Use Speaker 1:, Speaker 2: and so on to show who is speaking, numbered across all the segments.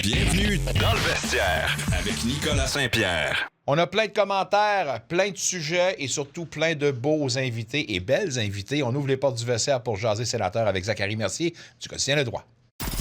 Speaker 1: Bienvenue dans le vestiaire avec Nicolas Saint-Pierre.
Speaker 2: On a plein de commentaires, plein de sujets et surtout plein de beaux invités et belles invités. On ouvre les portes du vestiaire pour jaser sénateur avec Zachary Mercier du quotidien Le Droit.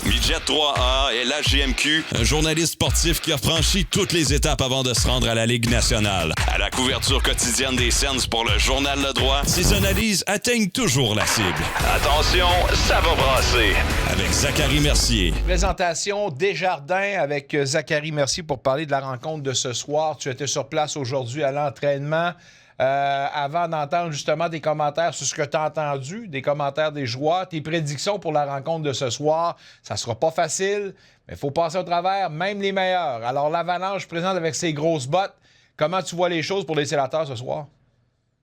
Speaker 1: Midget 3A et la GMQ, un journaliste sportif qui a franchi toutes les étapes avant de se rendre à la Ligue nationale. À la couverture quotidienne des Sens pour le journal Le Droit, ses analyses atteignent toujours la cible. Attention, ça va brasser. Avec Zachary Mercier.
Speaker 2: Présentation Desjardins avec Zachary Mercier pour parler de la rencontre de ce soir. Tu étais sur place aujourd'hui à l'entraînement. Avant d'entendre justement des commentaires sur ce que tu as entendu, des commentaires des joueurs, tes prédictions pour la rencontre de ce soir, ça sera pas facile, mais il faut passer au travers, même les meilleurs. Alors l'Avalanche présente avec ses grosses bottes. Comment tu vois les choses pour les sénateurs ce soir?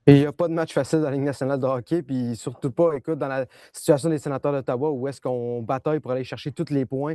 Speaker 3: Et il n'y a pas de match facile dans la Ligue nationale de hockey, puis surtout pas, écoute, dans la situation des sénateurs d'Ottawa où est-ce qu'on bataille pour aller chercher tous les points.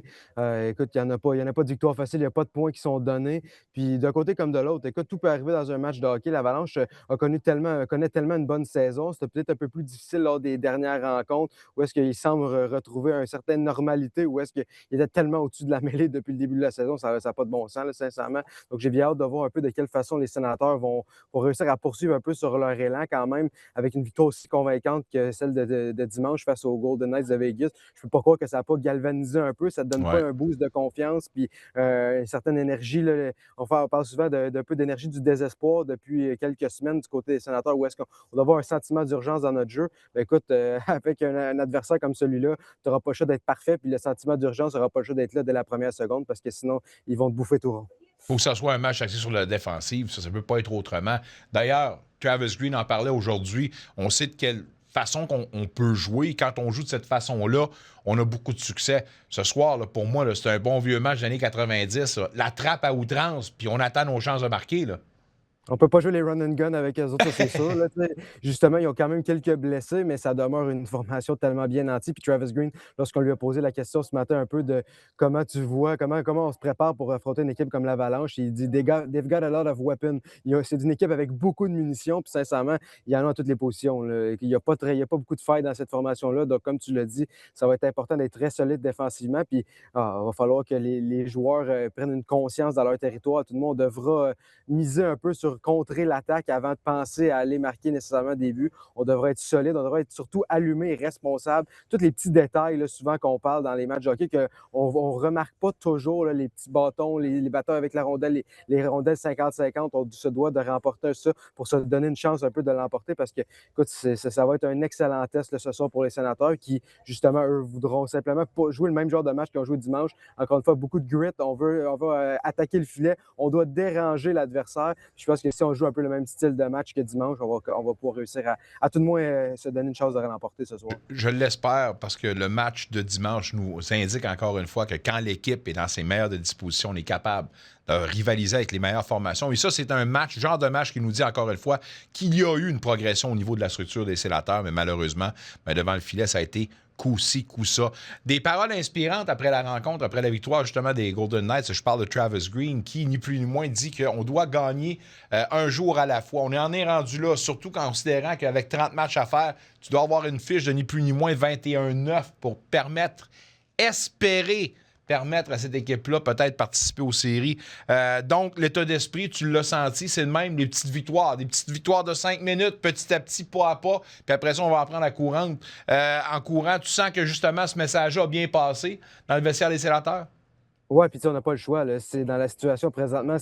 Speaker 3: Écoute, il n'y en a pas de victoire facile, il n'y a pas de points qui sont donnés. Puis d'un côté comme de l'autre, écoute, tout peut arriver dans un match de hockey. L'Avalanche connaît tellement une bonne saison. C'était peut-être un peu plus difficile lors des dernières rencontres où est-ce qu'il semble retrouver une certaine normalité, où est-ce qu'il était tellement au-dessus de la mêlée depuis le début de la saison. Ça n'a pas de bon sens, là, sincèrement. Donc j'ai bien hâte de voir un peu de quelle façon les sénateurs vont réussir à poursuivre un peu sur leur élan quand même, avec une victoire aussi convaincante que celle de dimanche face aux Golden Knights de Vegas. Je ne peux pas croire que ça n'a pas galvanisé un peu, ça ne te donne pas un boost de confiance, puis une certaine énergie. Là, on parle souvent d'un peu d'énergie du désespoir depuis quelques semaines du côté des sénateurs, où est-ce qu'on doit avoir un sentiment d'urgence dans notre jeu. Ben, écoute, avec un adversaire comme celui-là, tu n'auras pas le choix d'être parfait, puis le sentiment d'urgence n'aura pas le choix d'être là dès la première seconde, parce que sinon, ils vont te bouffer tout rond.
Speaker 2: Il faut que ça soit un match axé sur la défensive. Ça ne peut pas être autrement. D'ailleurs, Travis Green en parlait aujourd'hui. On sait de quelle façon qu'on peut jouer. Quand on joue de cette façon-là, on a beaucoup de succès. Ce soir, là, pour moi, là, c'est un bon vieux match des années 90. Là. La trappe à outrance, puis on attend nos chances de marquer. Là.
Speaker 3: On ne peut pas jouer les run and gun avec eux autres, ça, c'est sûr. Là, justement, ils ont quand même quelques blessés, mais ça demeure une formation tellement bien nantie. Puis Travis Green, lorsqu'on lui a posé la question ce matin un peu de comment tu vois, comment on se prépare pour affronter une équipe comme l'Avalanche, il dit They've got a lot of weapons. C'est une équipe avec beaucoup de munitions, puis sincèrement, il y en a à toutes les positions. Là. Il n'y a pas beaucoup de failles dans cette formation-là. Donc, comme tu l'as dit, ça va être important d'être très solide défensivement. Puis, il va falloir que les joueurs prennent une conscience dans leur territoire. Tout le monde devra miser un peu sur contrer l'attaque avant de penser à aller marquer nécessairement des buts. On devrait être solide, on devrait être surtout allumé et responsable. Tous les petits détails, là, souvent qu'on parle dans les matchs de hockey, qu'on ne remarque pas toujours, là, les petits bâtons, les bâtons avec la rondelle, les rondelles 50-50, on se doit de remporter ça pour se donner une chance un peu de l'emporter parce que, écoute, ça va être un excellent test là, ce soir pour les sénateurs qui, justement, eux, voudront simplement pas jouer le même genre de match qu'ils ont joué dimanche. Encore une fois, beaucoup de grit, on va attaquer le filet, on doit déranger l'adversaire. Je pense que si on joue un peu le même style de match que dimanche, on va pouvoir réussir à tout de moins se donner une chance de remporter ce soir.
Speaker 2: Je l'espère parce que le match de dimanche nous indique encore une fois que quand l'équipe est dans ses meilleures dispositions, on est capable de rivaliser avec les meilleures formations. Et ça, c'est un genre de match qui nous dit encore une fois qu'il y a eu une progression au niveau de la structure des sénateurs, mais malheureusement, devant le filet, ça a été coup-ci, coup-ça. Des paroles inspirantes après la rencontre, après la victoire justement des Golden Knights. Je parle de Travis Green qui, ni plus ni moins, dit qu'on doit gagner un jour à la fois. On en est rendu là, surtout considérant qu'avec 30 matchs à faire, tu dois avoir une fiche de ni plus ni moins 21-9 pour permettre à cette équipe-là peut-être participer aux séries. Donc, l'état d'esprit, tu l'as senti, c'est le même, des petites victoires de 5 minutes, petit à petit, pas à pas, puis après ça, on va en prendre en courant. Tu sens que justement, ce message-là a bien passé dans le vestiaire des sénateurs?
Speaker 3: Oui, puis on n'a pas le choix. Là. C'est dans la situation présentement,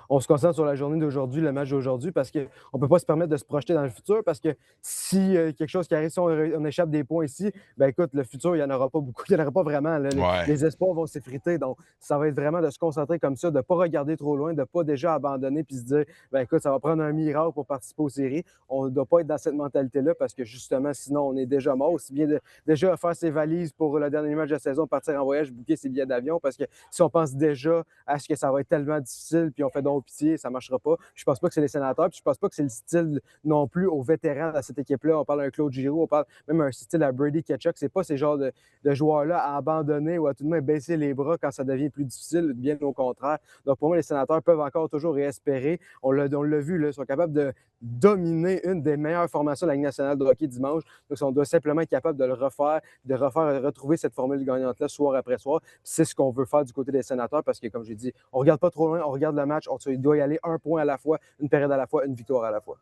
Speaker 3: on se concentre sur la journée d'aujourd'hui, le match d'aujourd'hui, parce qu'on ne peut pas se permettre de se projeter dans le futur, parce que si quelque chose qui arrive, si on échappe des points ici, ben écoute, le futur, il n'y en aura pas beaucoup, il n'y en aura pas vraiment. Là. Les espoirs vont s'effriter. Donc, ça va être vraiment de se concentrer comme ça, de ne pas regarder trop loin, de ne pas déjà abandonner puis se dire, ben écoute, ça va prendre un miracle pour participer aux séries. On ne doit pas être dans cette mentalité-là, parce que justement, sinon, on est déjà mort. Aussi bien déjà faire ses valises pour le dernier match de la saison, partir en voyage, booker ses billets d'avion, parce que si on pense déjà à ce que ça va être tellement difficile, puis on fait donc pitié, ça ne marchera pas. Je pense pas que c'est les sénateurs, puis je pense pas que c'est le style non plus aux vétérans de cette équipe-là. On parle d'un Claude Giroux, on parle même un style à Brady Tkachuk. C'est pas ces genres de joueurs-là à abandonner ou à tout de même baisser les bras quand ça devient plus difficile, bien au contraire. Donc pour moi, les sénateurs peuvent encore toujours espérer. On l'a vu, là, ils sont capables de dominer une des meilleures formations de la Ligue nationale de hockey dimanche. Donc on doit simplement être capable de retrouver cette formule gagnante-là soir après soir. C'est ce qu'on veut faire du côté côté des Sénateurs parce que, comme j'ai dit, on ne regarde pas trop loin, on regarde le match, il doit y aller un point à la fois, une période à la fois, une victoire à la fois.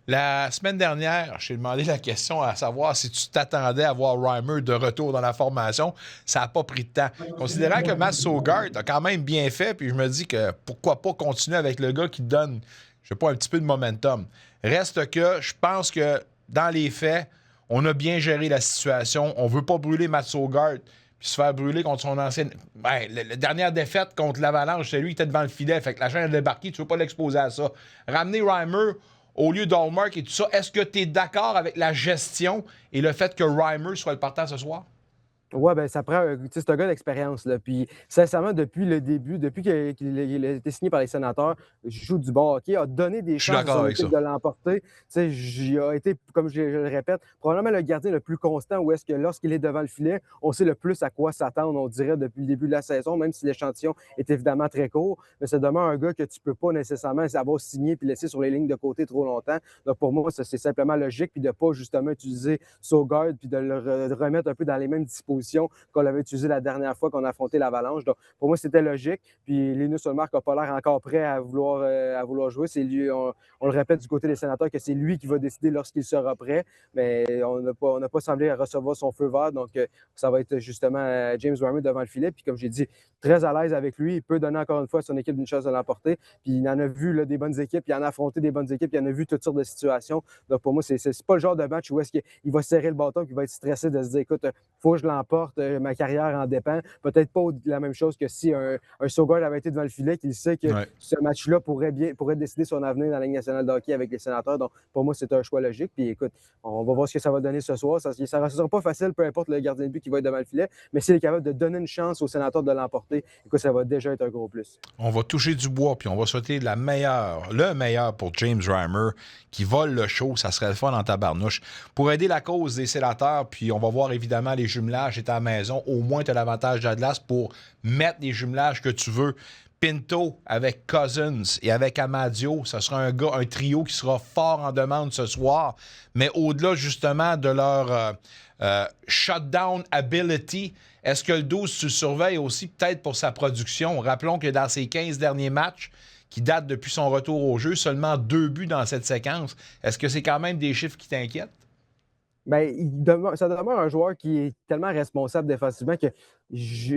Speaker 2: La semaine dernière, je t'ai demandé la question à savoir si tu t'attendais à voir Reimer de retour dans la formation. Ça n'a pas pris de temps. Considérant que Matt Sogard a quand même bien fait, puis je me dis que pourquoi pas continuer avec le gars qui te donne, je sais pas, un petit peu de momentum. Reste que je pense que dans les faits, on a bien géré la situation. On veut pas brûler Matt Sogard puis se faire brûler contre son ancienne... La dernière défaite contre l'Avalanche, c'est lui qui était devant le filet. Fait que la chaîne a débarqué, tu veux pas l'exposer à ça. Ramener Reimer au lieu d'Allmark et tout ça, est-ce que tu es d'accord avec la gestion et le fait que Reimer soit le partant ce soir?
Speaker 3: Ouais, ben ça prend c'est un gars d'expérience, là. Puis, sincèrement, depuis le début, depuis qu'il a été signé par les Sénateurs, joue du bon hockey, a donné des
Speaker 2: Je suis
Speaker 3: chances à
Speaker 2: d'accord
Speaker 3: son
Speaker 2: avec ça.
Speaker 3: équipe de l'emporter. Tu sais, il a été, comme je le répète, probablement le gardien le plus constant où est-ce que lorsqu'il est devant le filet, on sait le plus à quoi s'attendre, on dirait, depuis le début de la saison, même si l'échantillon est évidemment très court. Mais ça demeure un gars que tu peux pas nécessairement avoir signé puis laisser sur les lignes de côté trop longtemps. Donc, pour moi, ça, c'est simplement logique, puis de pas justement utiliser Sogard puis de le remettre un peu dans les mêmes dispositions qu'on l'avait utilisé la dernière fois qu'on a affronté l'Avalanche. Donc, pour moi, c'était logique. Puis, Linus Ullmark n'a pas l'air encore prêt à vouloir jouer. C'est lui, on le répète du côté des Sénateurs que c'est lui qui va décider lorsqu'il sera prêt. Mais on n'a pas semblé recevoir son feu vert. Donc, ça va être justement James Reimer devant le filet. Puis, comme j'ai dit, très à l'aise avec lui. Il peut donner encore une fois à son équipe une chance de l'emporter. Puis, il en a vu là, des bonnes équipes. Il en a affronté des bonnes équipes. Il en a vu toutes sortes de situations. Donc, pour moi, c'est pas le genre de match où est-ce qu'il va serrer le bâton, qu'il va être stressé de se dire, écoute, faut que je l'emporte, ma carrière en dépend. Peut-être pas la même chose que si un Sogard avait été devant le filet, qu'il sait que ce match-là pourrait décider son avenir dans la Ligue nationale de hockey avec les Sénateurs. Donc, pour moi, c'est un choix logique. Puis écoute, on va voir ce que ça va donner ce soir. Ça ne sera pas facile, peu importe le gardien de but qui va être devant le filet, mais s'il est capable de donner une chance aux Sénateurs de l'emporter, écoute, ça va déjà être un gros plus.
Speaker 2: On va toucher du bois, puis on va souhaiter le meilleur pour James Reimer, qui vole le show. Ça serait le fun en tabarnouche. Pour aider la cause des Sénateurs, puis on va voir évidemment les jumelages. Et à la maison, au moins, tu as l'avantage de la glace pour mettre les jumelages que tu veux. Pinto avec Cousins et avec Amadio, ce sera un trio qui sera fort en demande ce soir. Mais au-delà, justement, de leur shutdown ability, est-ce que le 12, tu le surveilles aussi peut-être pour sa production? Rappelons que dans ses 15 derniers matchs, qui datent depuis son retour au jeu, seulement 2 buts dans cette séquence. Est-ce que c'est quand même des chiffres qui t'inquiètent?
Speaker 3: Bien, ça demeure un joueur qui est tellement responsable défensivement que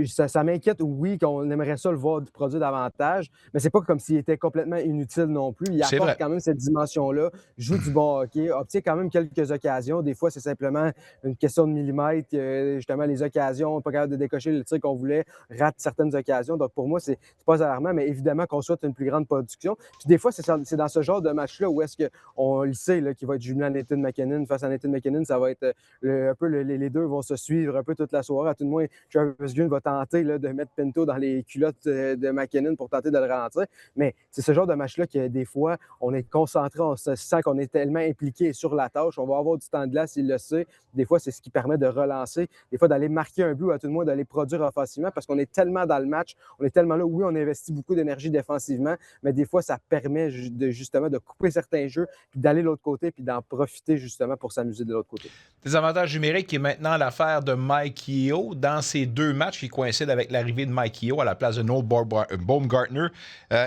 Speaker 3: ça m'inquiète, oui, qu'on aimerait ça le voir produire davantage, mais c'est pas comme s'il était complètement inutile non plus. Il apporte quand même cette dimension-là, joue du bon hockey, obtient quand même quelques occasions. Des fois, c'est simplement une question de millimètres. Justement, les occasions, pas capable de décocher le tir qu'on voulait, rate certaines occasions. Donc, pour moi, c'est pas alarmant, mais évidemment qu'on souhaite une plus grande production. Puis des fois, c'est dans ce genre de match-là où est-ce qu'on le sait qu'il va être jumelé à Nathan MacKinnon. Face à Nathan MacKinnon, ça va être un peu les deux vont se suivre un peu toute la soirée. À tout de moins, Travis Green va tenter là, de mettre Pinto dans les culottes de MacKinnon pour tenter de le ralentir. Mais c'est ce genre de match-là que des fois, on est concentré, on se sent qu'on est tellement impliqué sur la tâche. On va avoir du temps de glace, il le sait. Des fois, c'est ce qui permet de relancer. Des fois, d'aller marquer un but ou à tout le moins d'aller produire offensivement parce qu'on est tellement dans le match. On est tellement là. Oui, on investit beaucoup d'énergie défensivement, mais des fois, ça permet justement de couper certains jeux puis d'aller de l'autre côté puis d'en profiter justement pour s'amuser de l'autre côté.
Speaker 2: Des avantages numériques qui est maintenant l'affaire de Mike Yeo dans ces 2 matchs qui coïncident avec l'arrivée de Mike Yeo à la place de Noel Baumgartner.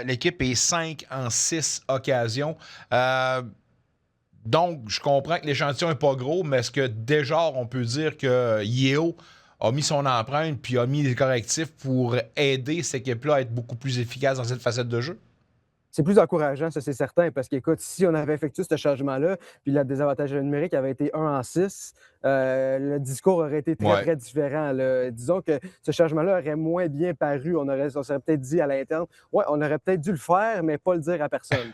Speaker 2: L'équipe est 5 en 6 occasions. Donc, je comprends que l'échantillon n'est pas gros, mais est-ce que déjà, on peut dire que Yeo a mis son empreinte puis a mis des correctifs pour aider cette équipe-là à être beaucoup plus efficace dans cette facette de jeu?
Speaker 3: C'est plus encourageant, ça c'est certain, parce qu'écoute, si on avait effectué ce changement-là, puis le désavantage numérique avait été 1 en 6, le discours aurait été très différent. Là. Disons que ce changement-là aurait moins bien paru. On serait peut-être dit à l'interne, ouais, on aurait peut-être dû le faire, mais pas le dire à personne.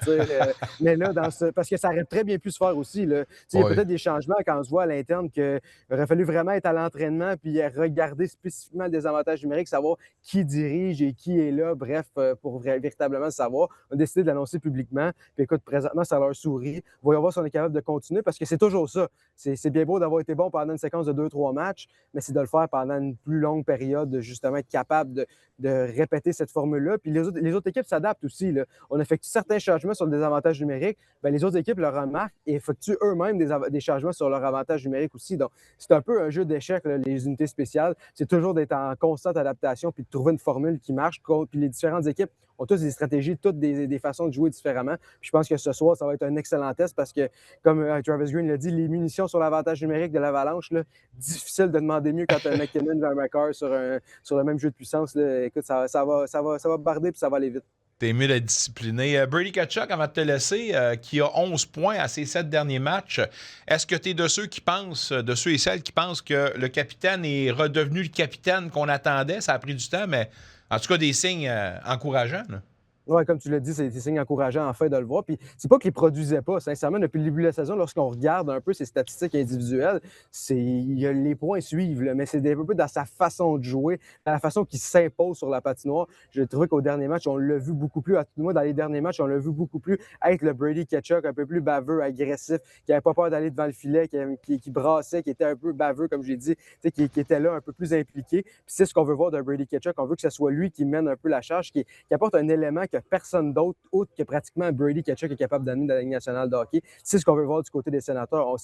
Speaker 3: Mais là, parce que ça aurait très bien pu se faire aussi. Là. Il y a peut-être des changements quand on se voit à l'interne qu'il aurait fallu vraiment être à l'entraînement puis regarder spécifiquement le désavantage numérique, savoir qui dirige et qui est là, bref, pour véritablement savoir. On a décidé de l'annoncer publiquement. Puis écoute, présentement, ça leur sourit. Voyons voir si on est capable de continuer parce que c'est toujours ça. C'est bien beau d'avoir été bon pendant une séquence de 2-3 matchs, mais c'est de le faire pendant une plus longue période, de justement être capable de répéter cette formule-là. Puis les autres équipes s'adaptent aussi. Là. On effectue certains changements sur le désavantage numérique. Bien, les autres équipes le remarquent et effectuent eux-mêmes des changements sur leur avantage numérique aussi. Donc, c'est un peu un jeu d'échecs, les unités spéciales. C'est toujours d'être en constante adaptation puis de trouver une formule qui marche. Puis les différentes équipes ont tous des stratégies, toutes des façons de jouer différemment. Puis je pense que ce soir, ça va être un excellent test parce que, comme Travis Green l'a dit, les munitions sur l'avantage numérique de l'Avalanche, là, difficile de demander mieux quand tu as McKinnon et un McCarr sur le même jeu de puissance. Là. Écoute, ça va barder puis ça va aller vite.
Speaker 2: T'es mieux d'être discipliné. Brady Tkachuk, avant de te laisser, qui a 11 points à ses 7 derniers matchs, est-ce que tu es de ceux et celles qui pensent que le capitaine est redevenu le capitaine qu'on attendait? Ça a pris du temps, mais en tout cas, des signes encourageants. Là.
Speaker 3: Oui, comme tu l'as dit, c'est des signes encourageants en fait de le voir. Puis c'est pas qu'il ne produisait pas. Sincèrement, depuis le début de la saison, lorsqu'on regarde un peu ses statistiques individuelles, les points suivent, là, mais c'est un peu dans sa façon de jouer, dans la façon qu'il s'impose sur la patinoire. J'ai trouvé qu'au dernier match, on l'a vu beaucoup plus, à tout le moins dans les derniers matchs, on l'a vu beaucoup plus être le Brady Tkachuk, un peu plus baveux, agressif, qui n'avait pas peur d'aller devant le filet, qui brassait, qui était un peu baveux, comme j'ai dit, qui était là un peu plus impliqué. Puis c'est ce qu'on veut voir de Brady Tkachuk. On veut que ce soit lui qui mène un peu la charge, qui apporte un élément que personne d'autre, autre que pratiquement Brady Tkachuk est capable d'amener dans la Ligue nationale de hockey. C'est ce qu'on veut voir du côté des Sénateurs. On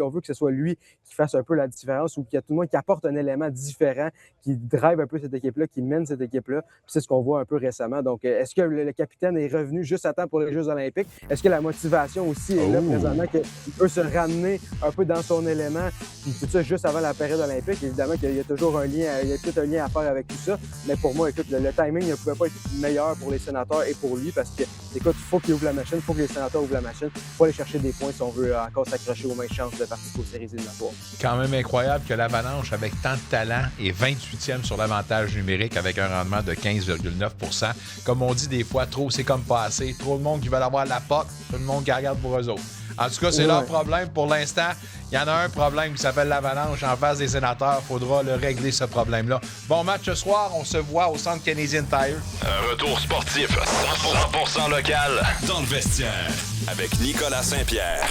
Speaker 3: veut que ce soit lui qui fasse un peu la différence ou qui a tout le monde qui apporte un élément différent, qui drive un peu cette équipe-là, qui mène cette équipe-là. Puis c'est ce qu'on voit un peu récemment. Donc, est-ce que le capitaine est revenu juste à temps pour les Jeux olympiques? Est-ce que la motivation aussi est là présentement, qu'il peut se ramener un peu dans son élément? Puis tout ça juste avant la période olympique. Évidemment qu'il y a toujours un lien, il y a peut-être un lien à faire avec tout ça. Mais pour moi, écoute, le timing ne pouvait pas être meilleur pour les Sénateurs et pour lui parce que, écoute, il faut qu'il ouvre la machine, il faut que les Sénateurs ouvrent la machine. Il faut aller chercher des points si on veut encore s'accrocher aux mêmes chances de participer aux séries éliminatoires.
Speaker 2: Quand même incroyable que l'Avalanche, avec tant de talent, est 28e sur l'avantage numérique avec un rendement de 15,9 %. Comme on dit des fois, trop, c'est comme pas assez. Trop de monde qui veut avoir la POC, tout le monde qui regarde pour eux autres. En tout cas, c'est leur problème pour l'instant. Il y en a un problème qui s'appelle l'Avalanche en face des Sénateurs. Il faudra le régler, ce problème-là. Bon match ce soir. On se voit au Centre Canadian Tire.
Speaker 1: Un retour sportif 100% local dans le vestiaire avec Nicolas Saint-Pierre.